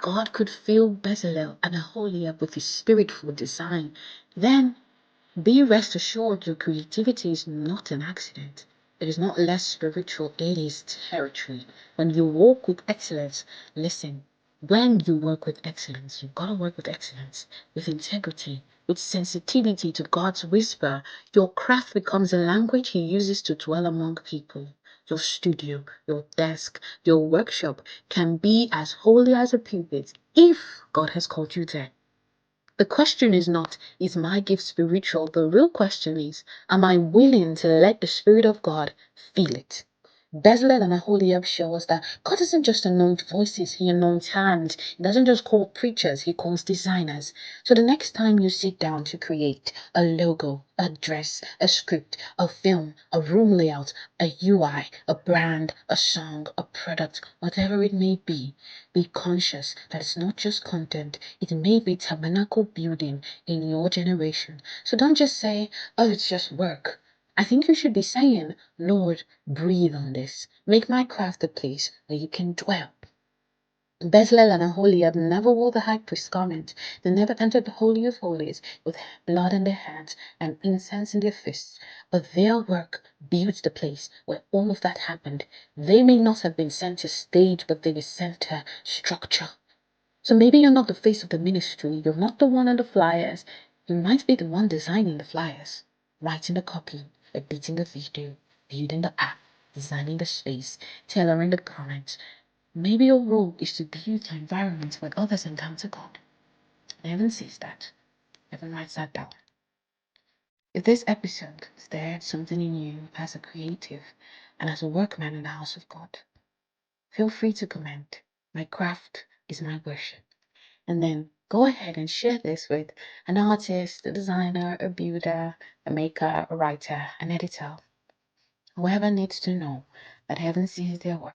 God could fill Bezalel and Aholiab with his spiritful design, then be rest assured your creativity is not an accident. It is not less spiritual, it is territory. When you walk with excellence, listen, when you work with excellence, you've got to work with excellence, with integrity, with sensitivity to God's whisper. Your craft becomes a language He uses to dwell among people. Your studio, your desk, your workshop can be as holy as a pulpit if God has called you there. The question is not, is my gift spiritual? The real question is, am I willing to let the Spirit of God feel it? Bezalel and Aholiab show us that God doesn't just anoint voices, He anoints hands. He doesn't just call preachers, He calls designers. So the next time you sit down to create a logo, a dress, a script, a film, a room layout, a UI, a brand, a song, a product, whatever it may be conscious that it's not just content, it may be tabernacle building in your generation. So don't just say, oh, it's just work. I think you should be saying, Lord, breathe on this. Make my craft a place where you can dwell. Bezalel and Aholiab never wore the high priest's garment. They never entered the Holy of Holies with blood in their hands and incense in their fists. But their work built the place where all of that happened. They may not have been sent to stage, but they were sent to structure. So maybe you're not the face of the ministry. You're not the one on the flyers. You might be the one designing the flyers, writing the copy, editing the video, building the app, designing the space, tailoring the comments. Maybe your role is to build the environment where others encounter God. Heaven sees that. Heaven writes that down. If this episode stirred something in you as a creative and as a workman in the house of God, feel free to comment. My craft is my worship. And then go ahead and share this with an artist, a designer, a builder, a maker, a writer, an editor, whoever needs to know that heaven sees their work.